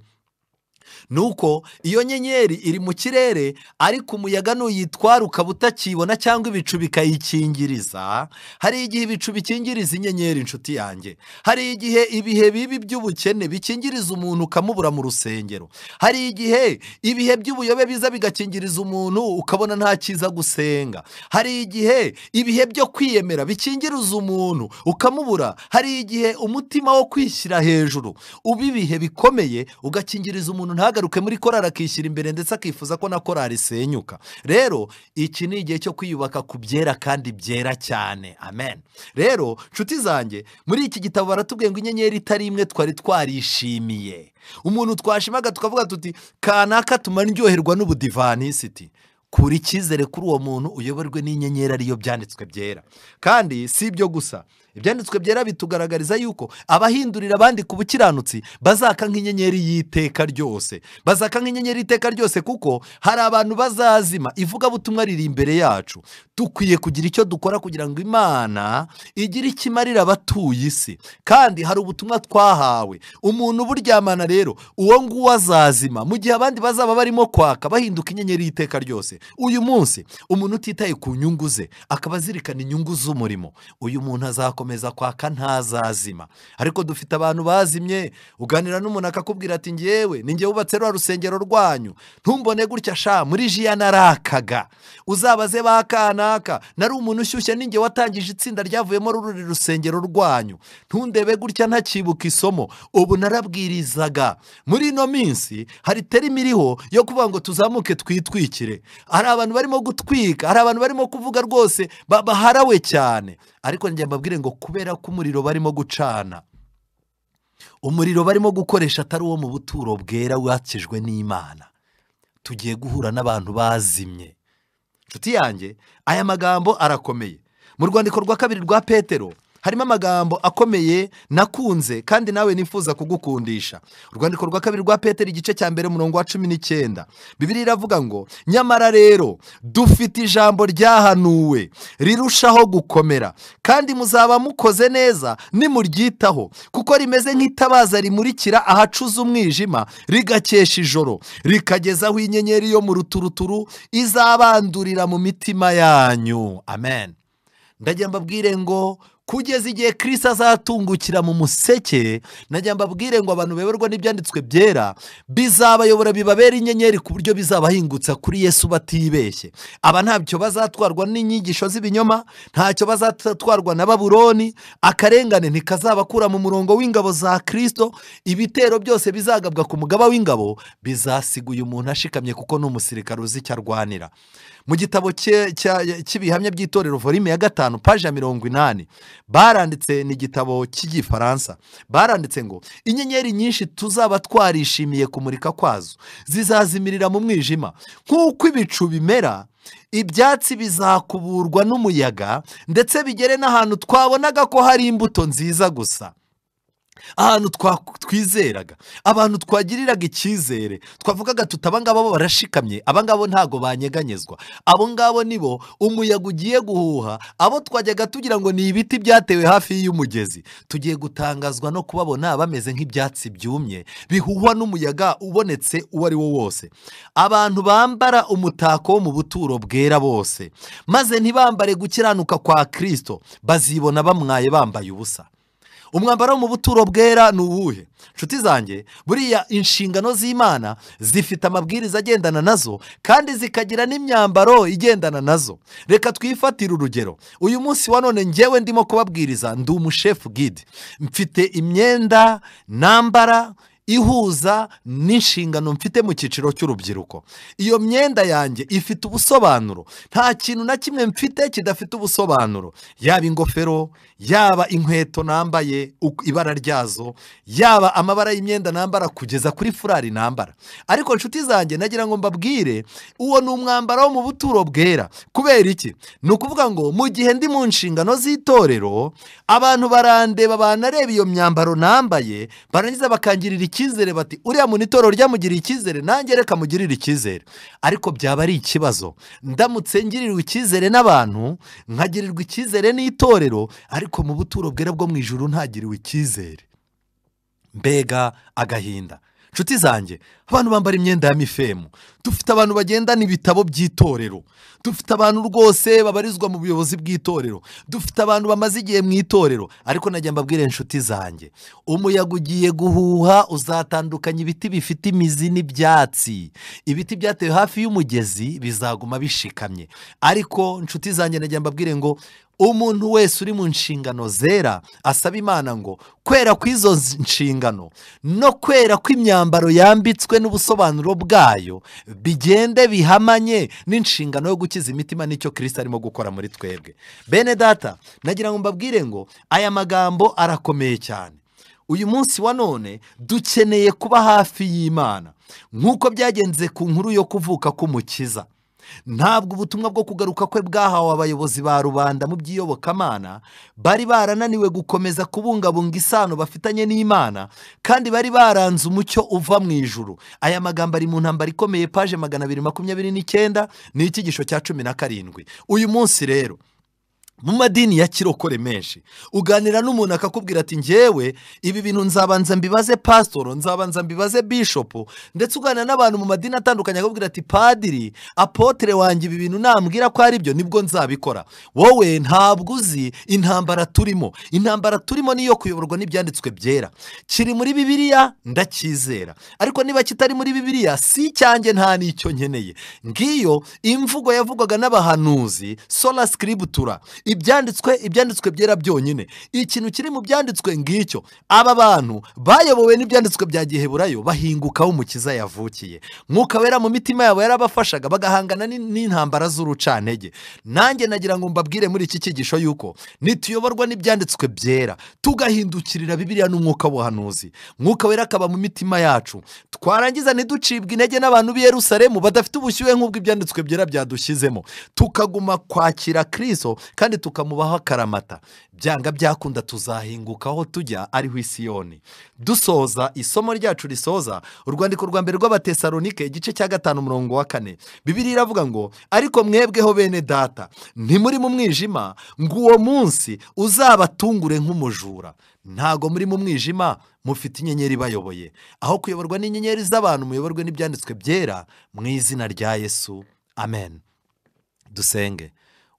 Nuko iyo nyenyeri iri mu kirere, ariko umuyaga nuyitwara ukaba utakibona cyangwa ibicu bikayikingiriza. Hari igihe ibicu bikingiriza inyenyeri inshuti yanjye. Hari igihe ibihe bibi by'ubukene bikingiriza umuntu ukamubura mu rusengero. Hari igihe ibihe by'ubuyobe biza bigakingiriza umuntu ukabona nta cyiza gusenga. Hari igihe ibihe byo kwiyemera bikingiriza umuntu ukamubura. Hari igihe umutima wo kwishyira hejuru uba ibihe bikomeye ugakingiriza umuntu ntagaruke muri korari, akishyira imbere ndetse akifuza ko na korari isenyuka. Rero iki ni igihe cyo kwiyubaka ku byera kandi byera cyane. Amen. Rero nshuti zanjye, muri iki gitabo baratubwiye ngo inyenyeri itari imwe twari twarishimiye. Umuntu twashimaga tukavuga tuti kanaka tumaryoherwa n'ubudivanisiti. Kuri icyizere kuri uwo muntu uyoborwe n'inyenyeri ariyo byanditswe byera. Kandi si ibyo gusa, ibyanditswe byera bitugaragariza yuko abahindurira abandi ku bukiranutsi bazaka nk'inyenyeri y'iteka ryose. Bazaka nk'inyenyeri y'iteka ryose kuko hari abantu bazazima, ivugabutumwa riri imbere yacu. Dukwiye kugira icyo dukora kugira ngo Imana igire ikimarira abatuye isi. Kandi hari ubutumwa twahawe. Umuntu buryamana rero, uwo nguwo azazima mu gihe abandi bazaba barimo kwaka bahinduka inyenyeri y'iteka ryose. Uyu munsi umuntu utitaye ku nyungu ze, akaba azirikana inyungu z'umurimo, uyu muntu azakora azakomeza kwaka ntazazima. Ariko dufite abantu bazimye, uganira n'umuntu akakubwira ati ngewe ninjye wubatse rwa rusengero rwanyu, ntumbone gutya sha muri jiya narakaga, uzabaze bakanaka nari umuntu ushyushye ninjye watangije itsinda ryavuyemo ruri rusengero rwanyu, ntundebe gutya ntakibuka isomo. Ubu narabwirizaga. Muri ino minsi hari terimi iriho yo kuvuga ngo tuzamuke twitwikire. Hari abantu barimo gutwika, hari abantu barimo kuvuga rwose baharawe cyane. Ariko njye mbabwire ngo kubera ko umuriro barimo gucana, umuriro barimo gukoresha atari uwo mu buturo bwera wakijwe n'Imana, tugiye guhura n'abantu bazimye. Nshuti yanjye, aya magambo arakomeye. Mu rwandiko rwa kabiri rwa Petero harimo amagambo akomeye nakunze kandi nawe nifuza kugukundisha. Urwandiko rwa kabiri rwa Petero igice cya mbere umurongo wa 19, Bibiliya iravuga ngo nyamara rero dufite ijambo ryahanuwe rirushaho gukomera, kandi muzaba mukoze neza nimuryitaho, kuko rimeze nk'itabaza rimurikira ahacuze umwijima rigakesha ijoro, rikageza aho inyenyeri yo mu ruturuturu izabandurira mu mitima yanyu. Amen. Ndagira mbabwire ngo kugeza igihe Kristo azatungukira mu museke, nagira mbabwire ngo abantu beberwa n'ibyanditswe byera bizabayobora bibabera inyenyeri ku buryo bizabahingutsa kuri Yesu batibeshye. Aba ntabyo bazatwarwa n'inyigisho z'ibinyoma, ntacyo bazatwarwa na Babuloni, akarengane ntikazabakura mu murongo w'ingabo za Kristo. Ibitero byose bizagabwa ku mugaba w'ingabo bizasiga uyu muntu ashikamye, kuko ni umusirikare uzi icyo arwanira. Mu gitabo cy'ibihamya by'itorero volume ya 5 paji ya 80 baranditse, ni igitabo cy'igifaransa, baranditse ngo inyenyeri nyinshi tuzaba twarishimiye kumurika kwazo zizazimirira mu mwijima, nk'uko ibicu bimera, ibyatsi bizakuburwa n'umuyaga, ndetse bigere n'ahantu twabonaga ko hari imbuto nziza gusa, ahantu twizeraga, abantu twagiriraga icyizere, twavugaga tutabangabo barashikamye, abangabo ntago banyeganyezwa, abo ngabo nibo umuyaga ugiye guhuha, abo twajyaga tugira ngo ni ibiti byatewe hafi y'umugezi, tugiye gutangazwa no kubabona bameze nk'ibyatsi byumye bihuhwa n'umuyaga ubonetse uwo ari wo wose. Abantu bambara umutako wo mu buturo bwera bose, maze ntibambare gukiranuka kwa Kristo, bazibona bamwaye bambaye ubusa. Umwambaro mu buturo bwera ni uwuhe? Nshuti zanjye, buriya inshingano z'Imana zifite amabwiriza agendana nazo, kandi zikagira n'imyambaro igendana nazo. Reka twifatire urugero. Uyu munsi wa none njyewe ndimo kubabwiriza, ndi umushefu guide, mfite imyenda nambara ihuza n'inshingano mfite mu cyiciro cy'urubyiruko. Iyo myenda yanjye ifite ubusobanuro, nta kintu na kimwe mfite kidafite ubusobanuro, yaba ingofero, yaba inkweto nambaye ibara ryazo, yaba amabara y'imyenda nambara kugeza kuri furari nambara. Ariko nshuti zanjye, nagira ngo mbabwire, uwo ni umwambaro wo mu buturo bwera. Kubera iki? Ni ukuvuga ngo mu gihe ndi mu nshingano z'itorero, abantu barandeba, banareba iyo myambaro nambaye, barangiza bakangirira icyizere, bati uriya muntu itorero ryamugiriye icyizere, nanjye reka mugirire icyizere. Ariko byaba ari ikibazo ndamutse ngirirwa icyizere n'abantu, nkagirirwa icyizere n'itorero, ariko mu buturo bwera bwo mu ijuru ntagiriwe icyizere. Mbega agahinda. Nshuti zanjye, abantu bambara imyenda ya mifemu, dufite abantu bagendana ibitabo by'itorero, dufite abantu rwose babarizwa mu buyobozi bw'itorero, dufite abantu bamaze igihe mu itorero. Ariko najya mbabwire nshuti zanjye, umuyaga ugiye guhuha uzatandukanya ibiti bifite imizi n'ibyatsi. Ibiti byatewe hafi y'umugezi bizaguma bishikamye. Ariko nshuti zanjye, najya mbabwire ngo umuntu wese uri mu nshingano zera asaba Imana ngo kwera kw'izo nshingano no kwera kw'imyambaro yambitswe n'ubusobanuro bwayo bigende bihamanye n'inshingano yo gukiza imitima, n'icyo Kristo arimo gukora muri twebwe. Bene data, nagira ngo mbabwire ngo aya magambo arakomeye cyane. Uyu munsi wa none dukeneye kuba hafi y'Imana, nk'uko byagenze ku nkuru yo kuvuka k'Umukiza. Ntabwo ubutumwa bwo kugaruka kwe bwahawe abayobozi ba rubanda mu by'iyobokamana, bari barananiwe gukomeza kubungabunga isano bafitanye n'Imana, kandi bari baranze umucyo uva mu ijuru. Aya magambo ari mu ntambara ikomeye, paje 229, ni icyigisho cya 17. Uyu munsi rero mu madini ya kirokore menshi uganira n'umuntu akakubwira ati njyewe ibi bintu nzabanza mbibaze pasitoro, nzabanza mbibaze bishopu, ndetse uganira n'abantu mu madini atandukanye akakubwira ati padiri, apotere wanjye ibi bintu nambwira ko ari byo nibwo nzabikora. Wowe ntabwo uzi intambara turimo niyo kuyoborwa n'ibyanditswe byera. Kiri muri Bibiliya ndacyizera, ariko niba kitari muri Bibiliya si icyanjye, nta n'icyo nkeneye. Ngiyo imvugo yavugwaga n'abahanuzi sola scriptura, ibyanditswe byera byonyine. Ikintu kiri mu byanditswe ngicyo. Aba bantu bayobowe n'ibyanditswe bya Giheburayo bahinguka aho umukiza yavukiye. Mwuka wera mu mitima yabo yarabafashaga bagahangana n'intambara z'urucantege. Nanjye nagira ngo mbabwire muri iki cyigisho yuko nituyoborwa n'ibyanditswe byera tugahindukirira Bibiliya n'umwuka w'ubuhanuzi, mwuka wera akaba mu mitima yacu, twarangiza ntiducibwe intege n'abantu b'i Yerusalemu badafite ubushyuhe nk'ubwo ibyanditswe byera byadushyizemo, tukaguma kwakira Kristo kandi tukamubaho akaramata. Byanga byakunda tuzahinguka aho tujya ariho i Siyoni. Dusoza isomo ryacu risoza urwandiko rwa mbere rw'Abatesalonike igice cya 5:4, Bibiliya iravuga ngo ariko mwebweho bene data ntimuri mu mwijima ngo uwo munsi uzabatungure nk'umujura. Ntago muri mu mwijima, mufite inyenyeri bayoboye. Aho kuyoborwa n'inyenyeri z'abantu muyoborwe n'ibyanditswe byera, mu izina rya Yesu, amen. Dusenge.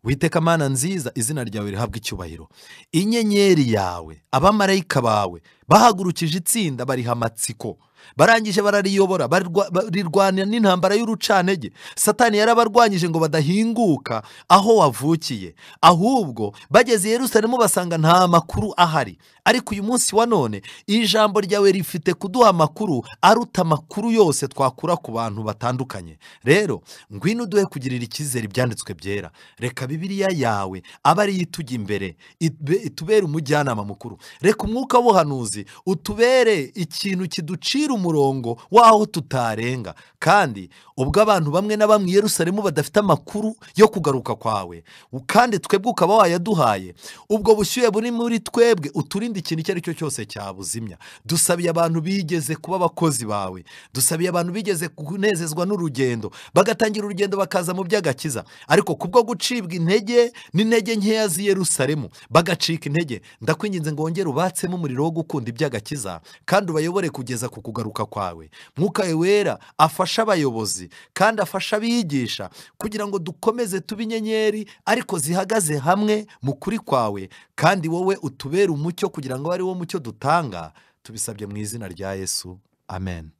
Witeka Mana nziza, izina ryawe rihabwa icyubahiro. Inyenyeri yawe, abamarayika bawe bahagurukije itsinda bariha amatsiko, barangije barariyobora, barirwanira n'intambara y'urucantege. Satani yarabarwanyije ngo badahinguka aho wavukiye, ahubwo bageze i Yerusalemu basanga nta makuru ahari. Ariko uyu munsi wa none ijambo ryawe rifite kuduha amakuru aruta amakuru yose twakura ku bantu batandukanye. Rero ngwino uduhe kugirira icyizere ibyanditswe byera. Reka Bibiliya yawe abe ariyo itujya imbere, itubere umujyanama mukuru. Reka umwuka w'ubuhanuzi utubere ikintu kiducira umurongo w'aho tutarenga. Kandi ubwo abantu bamwe na bamwe i Yerusalemu badafite amakuru yo kugaruka kwawe, kandi twebwe ukaba wayaduhaye, ubwo bushyuhe buri muri twebwe uturinde ikintu icyo ari cyo cyose cyabuzimya. Dusabiye abantu bigeze kuba abakozi bawe, dusabiye abantu bigeze kunezezwa n'urugendo, bagatangira urugendo bakaza mu by'agakiza, ariko kubwo gucibwa intege n'intege nkeya z'i Yerusalemu bagacika intege, ndakwinginze ngo wongere ubatsemo umuriro wo gukunda iby'agakiza kandi ubayobore kugeza ku kugaruka kwawe. Mwuka wera afasha abayobozi kandi afasha abigisha kugira ngo dukomeze tube inyenyeri ariko zihagaze hamwe mu kuri kwawe, kandi wowe utubere umucyo kugira ngo ari wo mucyo dutanga. Tubisabye mu izina rya Yesu, amen.